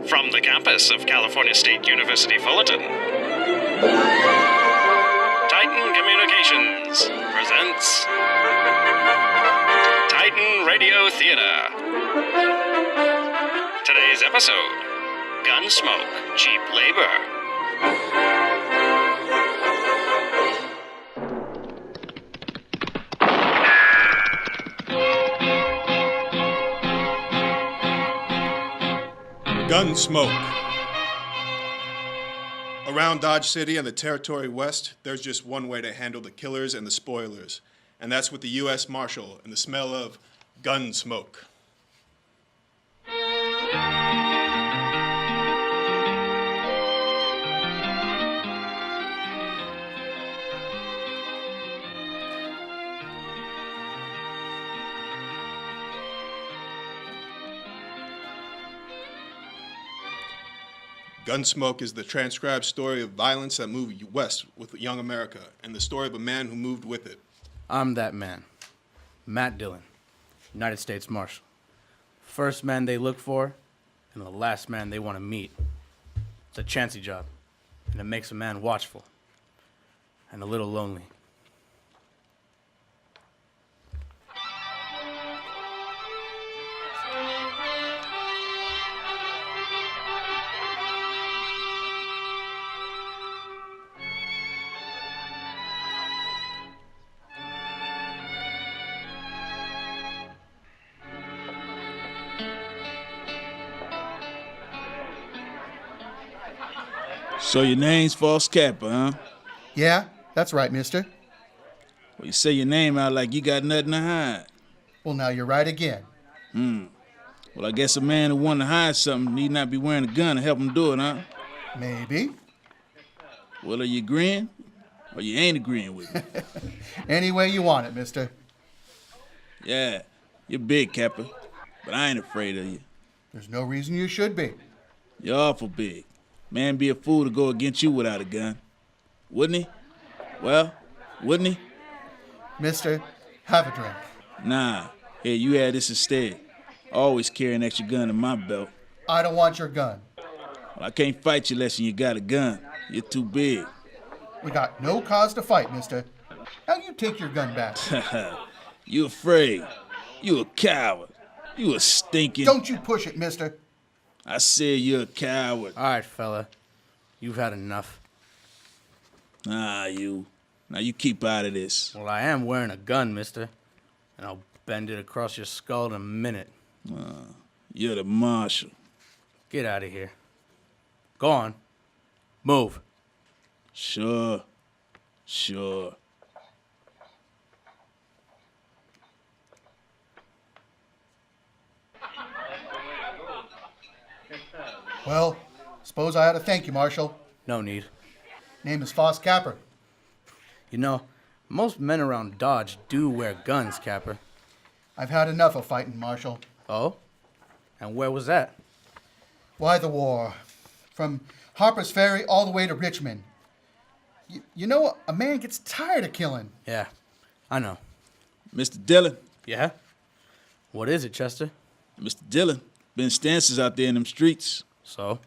From the campus of California State University Fullerton, Titan Communications presents Titan Radio Theater. Today's episode, Gunsmoke, Cheap Labor. Gunsmoke. Around Dodge City and the Territory West, there's just one way to handle the killers and the spoilers, and that's with the U.S. Marshal and the smell of gun smoke. Gunsmoke is the transcribed story of violence that moved west with young America, and the story of a man who moved with it. I'm that man, Matt Dillon, United States Marshal. First man they look for, and the last man they want to meet. It's a chancy job, and it makes a man watchful, and a little lonely. So your name's False Capper, huh? Yeah, that's right, mister. Well, you say your name out like you got nothing to hide. Well, now you're right again. Well, I guess a man who want to hide something need not be wearing a gun to help him do it, huh? Maybe. Well, are you agreeing? Or you ain't agreeing with me? Any way you want it, mister. Yeah, you're big, Capper, but I ain't afraid of you. There's no reason you should be. You're awful big. Man be a fool to go against you without a gun. Wouldn't he? Well, wouldn't he? Mister, have a drink. Nah, here, you have this instead. Always carry an extra gun in my belt. I don't want your gun. Well, I can't fight you less than you got a gun. You're too big. We got no cause to fight, mister. Now you take your gun back. You afraid. You a coward. You a stinking... Don't you push it, mister. I said you're a coward. All right, fella. You've had enough. Now you keep out of this. Well, I am wearing a gun, mister. And I'll bend it across your skull in a minute. You're the marshal. Get out of here. Go on. Move. Sure. Well, suppose I ought to thank you, Marshal. No need. Name is False Capper. You know, most men around Dodge do wear guns, Capper. I've had enough of fighting, Marshal. Oh? And where was that? Why the war? From Harper's Ferry all the way to Richmond. You know, a man gets tired of killing. Yeah, I know. Mr. Dillon. Yeah? What is it, Chester? Mr. Dillon. Been stances out there in them streets. So?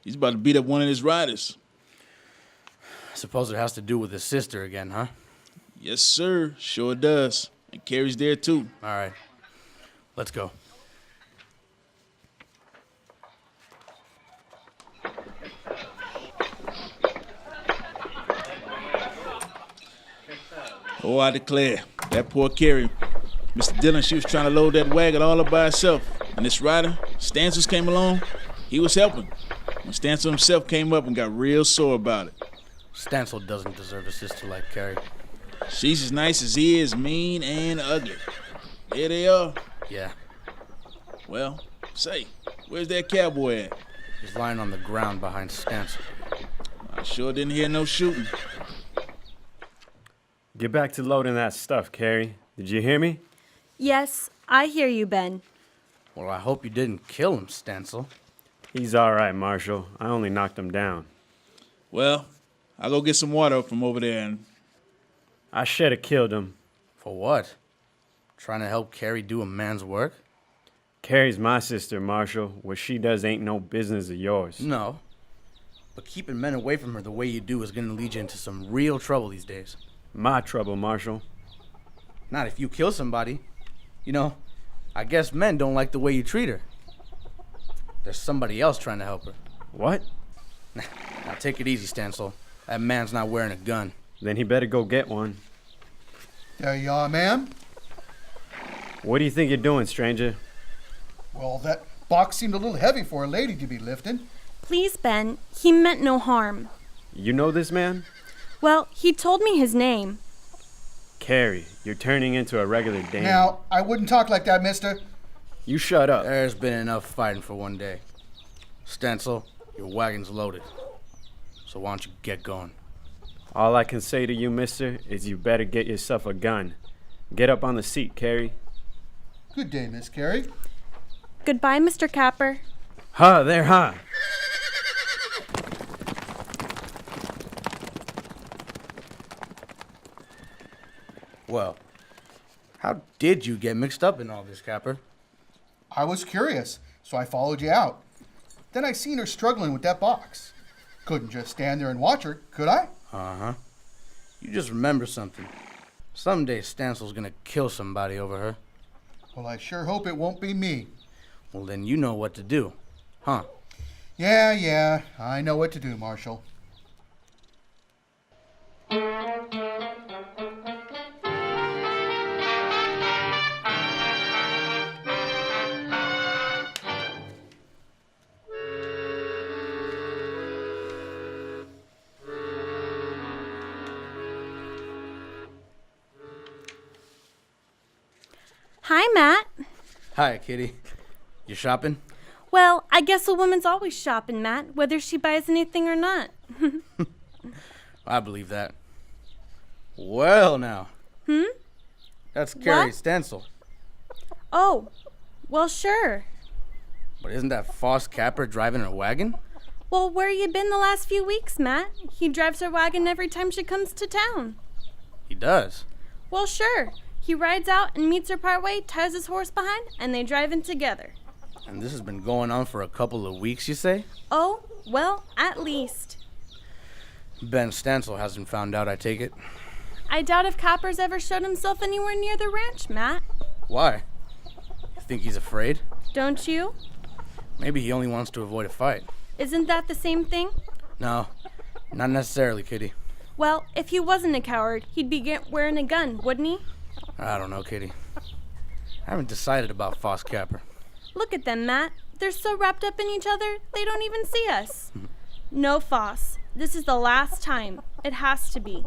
He's about to beat up one of his riders. Suppose it has to do with his sister again, huh? Yes, sir. Sure does. And Carrie's there, too. All right. Let's go. Oh, I declare, that poor Carrie. Mr. Dillon, she was trying to load that wagon all up by herself. And this rider, Stancils, came along. He was helping. When Stancil himself came up and got real sore about it. Stancil doesn't deserve a sister like Carrie. She's as nice as he is, mean and ugly. There they are. Yeah. Well, say, where's that cowboy at? He's lying on the ground behind Stancil. I sure didn't hear no shooting. Get back to loading that stuff, Carrie. Did you hear me? Yes, I hear you, Ben. Well, I hope you didn't kill him, Stancil. He's all right, Marshal. I only knocked him down. Well, I'll go get some water from over there and... I should have killed him. For what? Trying to help Carrie do a man's work? Carrie's my sister, Marshal. What she does ain't no business of yours. No. But keeping men away from her the way you do is going to lead you into some real trouble these days. My trouble, Marshal. Not if you kill somebody. You know, I guess men don't like the way you treat her. There's somebody else trying to help her. What? Now take it easy, Stancil. That man's not wearing a gun. Then he better go get one. There you are, ma'am. What do you think you're doing, stranger? Well, that box seemed a little heavy for a lady to be lifting. Please, Ben. He meant no harm. You know this man? Well, he told me his name. Carrie, you're turning into a regular dame. Now, I wouldn't talk like that, mister. You shut up. There's been enough fighting for one day. Stancil, your wagon's loaded. So why don't you get going? All I can say to you, mister, is you better get yourself a gun. Get up on the seat, Carrie. Good day, Miss Carrie. Goodbye, Mr. Capper. Ha, there, ha. Well, how did you get mixed up in all this, Capper? I was curious, so I followed you out. Then I seen her struggling with that box. Couldn't just stand there and watch her, could I? Uh-huh. You just remember something. Someday Stancil's gonna kill somebody over her. Well, I sure hope it won't be me. Well, then you know what to do, huh? Yeah, I know what to do, Marshal. Hi, Matt. Hi, Kitty. You shopping? Well, I guess a woman's always shopping, Matt, whether she buys anything or not. I believe that. Well, now. That's Carrie Stancil. Oh, well, sure. But isn't that Foss Capper driving her wagon? Well, where you been the last few weeks, Matt? He drives her wagon every time she comes to town. He does. Well, sure. He rides out and meets her partway, ties his horse behind, and they drive in together. And this has been going on for a couple of weeks, you say? Oh, well, at least. Ben Stancil hasn't found out, I take it. I doubt if Capper's ever showed himself anywhere near the ranch, Matt. Why? You think he's afraid? Don't you? Maybe he only wants to avoid a fight. Isn't that the same thing? No, not necessarily, Kitty. Well, if he wasn't a coward, he'd be wearing a gun, wouldn't he? I don't know, Kitty. I haven't decided about Foss Capper. Look at them, Matt. They're so wrapped up in each other, they don't even see us. No, Foss. This is the last time. It has to be.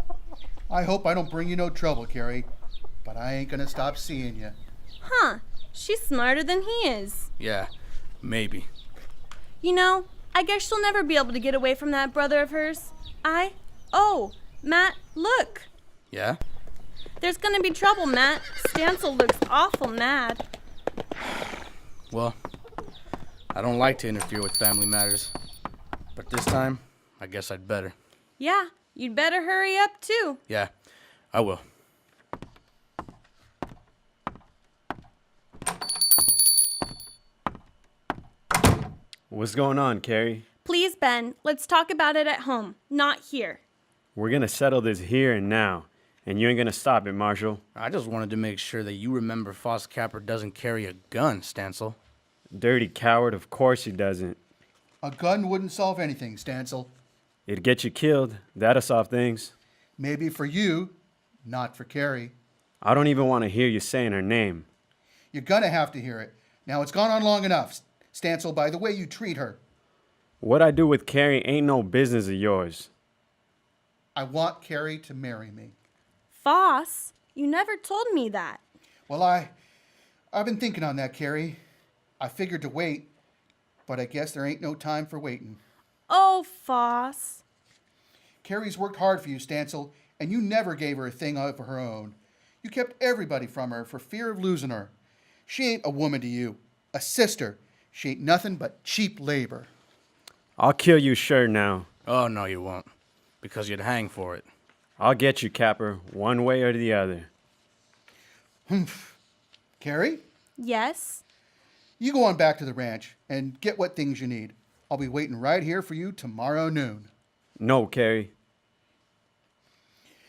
I hope I don't bring you no trouble, Carrie, but I ain't gonna stop seeing you. Huh. She's smarter than he is. Yeah, maybe. You know, I guess she'll never be able to get away from that brother of hers. Oh, Matt, look. Yeah? There's gonna be trouble, Matt. Stancil looks awful mad. Well, I don't like to interfere with family matters. But this time, I guess I'd better. Yeah, you'd better hurry up, too. Yeah, I will. What's going on, Carrie? Please, Ben, let's talk about it at home, not here. We're gonna settle this here and now, and you ain't gonna stop it, Marshal. I just wanted to make sure that you remember Foss Capper doesn't carry a gun, Stancil. Dirty coward, of course he doesn't. A gun wouldn't solve anything, Stancil. It'd get you killed. That'll solve things. Maybe for you, not for Carrie. I don't even want to hear you saying her name. You're gonna have to hear it. Now, it's gone on long enough, Stancil, by the way you treat her. What I do with Carrie ain't no business of yours. I want Carrie to marry me. Foss, you never told me that. Well, I've been thinking on that, Carrie. I figured to wait, but I guess there ain't no time for waiting. Oh, Foss. Carrie's worked hard for you, Stancil, and you never gave her a thing of her own. You kept everybody from her for fear of losing her. She ain't a woman to you, a sister. She ain't nothing but cheap labor. I'll kill you sure now. Oh, no, you won't. Because you'd hang for it. I'll get you, Capper, one way or the other. Carrie, Yes? You go on back to the ranch and get what things you need. I'll be waiting right here for you tomorrow noon. No, Carrie.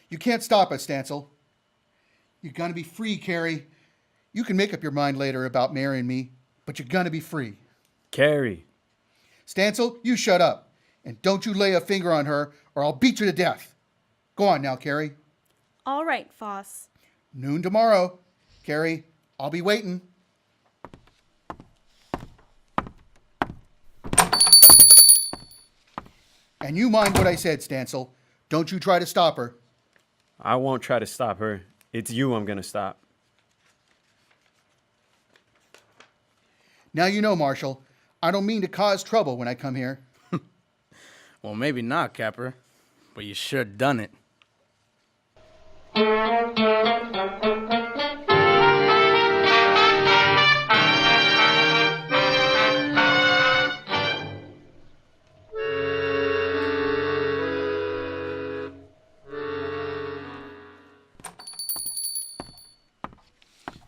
You can't stop us, Stancil. You're gonna be free, Carrie. You can make up your mind later about marrying me, but you're gonna be free. Carrie. Stancil, you shut up. And don't you lay a finger on her, or I'll beat you to death. Go on now, Carrie. All right, Foss. Noon tomorrow. Carrie, I'll be waiting. And you mind what I said, Stancil. Don't you try to stop her. I won't try to stop her. It's you I'm gonna stop. Now you know, Marshal, I don't mean to cause trouble when I come here. Well, maybe not, Capper, but you sure done it.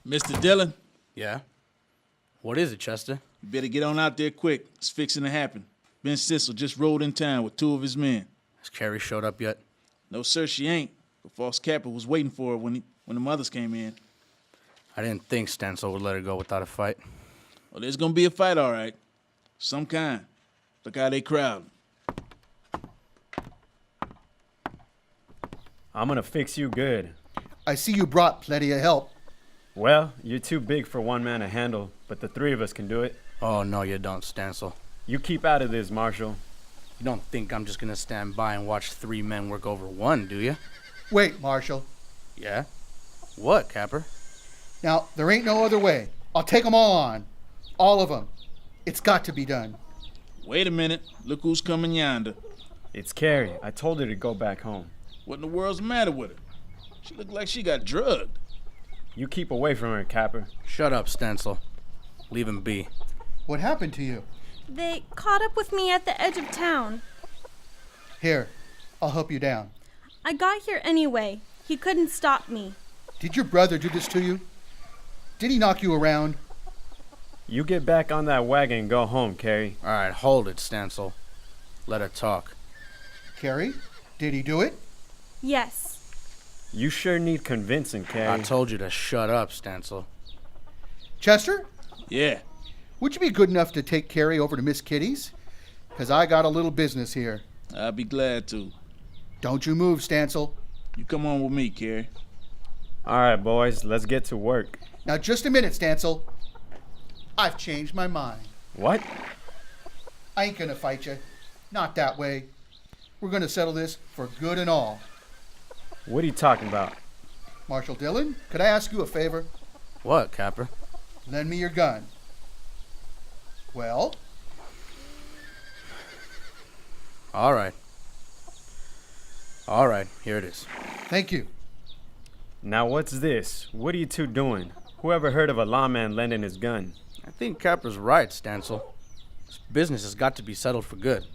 Mr. Dillon, Yeah? What is it, Chester? you better get on out there quick. It's fixing to happen. Ben Sissel just rode in town with 2 of his men. Has Carrie showed up yet? No, sir, she ain't. The false capper was waiting for her when the mothers came in. I didn't think Stancil would let her go without a fight. Well, there's gonna be a fight, all right. Some kind. Look how they crowd. I'm gonna fix you good. I see you brought plenty of help. Well, you're too big for one man to handle, but the 3 of us can do it. Oh, no, you don't, Stancil. You keep out of this, Marshal. You don't think I'm just gonna stand by and watch 3 men work over 1, do you? Wait, Marshal. Yeah? What, Capper? Now, there ain't no other way. I'll take 'em all on. All of 'em. It's got to be done. Wait a minute. Look who's coming yonder. It's Carrie. I told her to go back home. What in the world's the matter with her? She looked like she got drugged. You keep away from her, Capper. Shut up, Stancil. Leave him be. What happened to you? They caught up with me at the edge of town. Here, I'll help you down. I got here anyway. He couldn't stop me. Did your brother do this to you? Did he knock you around? You get back on that wagon and go home, Carrie. All right, hold it, Stancil. Let her talk. Carrie, did he do it? Yes. You sure need convincing, I Carrie. told you to shut up, Stancil. Chester, Yeah. would you be good enough to take Carrie over to Miss Kitty's? 'Cause I got a little business here. I'll be glad to. Don't you move, Stancil. You come on with me, Carrie. All right, boys, let's get to work. Now, just a minute, Stancil. I've changed my mind. What? I ain't gonna fight you. Not that way. We're gonna settle this for good and all. What are you talking about? Marshal Dillon, could I ask you a favor? What, Capper? Lend me your gun. Well, All right. All right, here it is. thank you. Now what's this? What are you 2 doing? Whoever heard of a lawman lending his gun? I think Capper's right, Stancil. This business has got to be settled for good.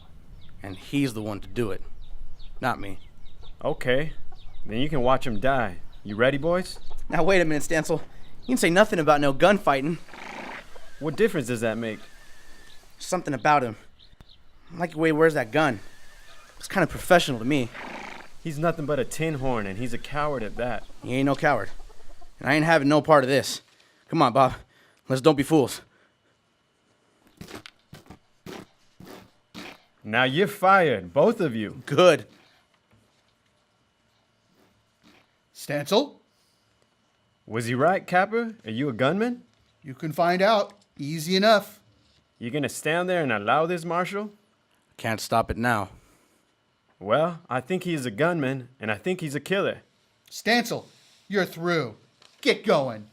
And he's the one to do it. Not me. Okay, then you can watch him die. You ready, boys? Now, wait a minute, Stancil. You didn't say nothing about no gunfighting. What difference does that make? Something about him. I like the way he wears that gun. It's kind of professional to me. He's nothing but a tin horn, and he's a coward at that. He ain't no coward. And I ain't having no part of this. Come on, Bob. Let's don't be fools. Now you're fired, both of you. Good. Stancil, Was he right, Capper? Are you a gunman? you can find out. Easy enough. You gonna stand there and allow this, Marshal? Can't stop it now. Well, I think he's a gunman, and I think he's a killer. Stancil, you're through. Get going.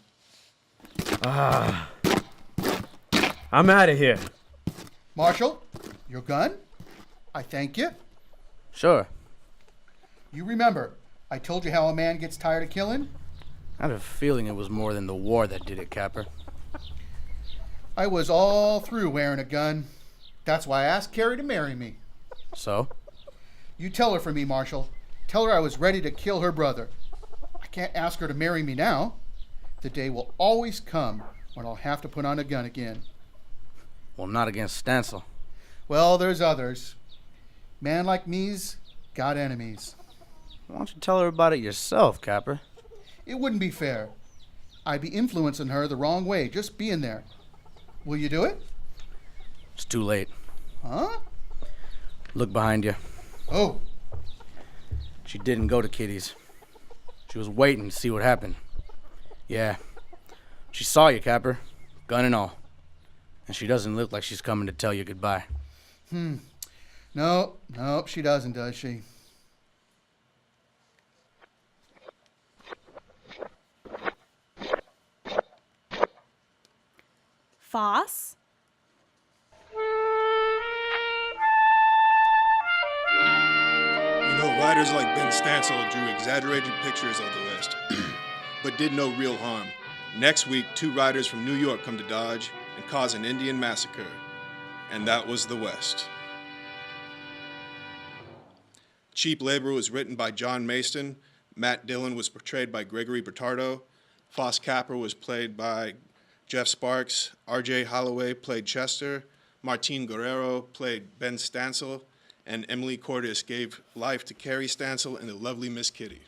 I'm out of here. Marshal, your gun? I thank you. Sure. You remember, I told you how a man gets tired of killing? I have a feeling it was more than the war that did it, Capper. I was all through wearing a gun. That's why I asked Carrie to marry me. So? You tell her for me, Marshal. Tell her I was ready to kill her brother. I can't ask her to marry me now. The day will always come when I'll have to put on a gun again. Well, not against Stancil. Well, there's others. Man like me's got enemies. Why don't you tell her about it yourself, Capper? It wouldn't be fair. I'd be influencing her the wrong way just being there. Will you do it? It's too late. Huh? Look behind you. Oh, She didn't go to Kitty's. She was waiting to see what happened. Yeah. She saw you, Capper. Gun and all. And she doesn't look like she's coming to tell you goodbye. no, she doesn't, does she? Foss? You know, writers like Ben Stancil drew exaggerated pictures of the West, but did no real harm. Next week, 2 riders from New York come to Dodge and cause an Indian massacre, and that was the West. Cheap Labor was written by John Maston. Matt Dillon was portrayed by Gregory Bertardo. Foss Capper was played by Jeff Sparks. R.J. Holloway played Chester. Martin Guerrero played Ben Stancil. And Emily Cordes gave life to Carrie Stancil and the lovely Miss Kitty.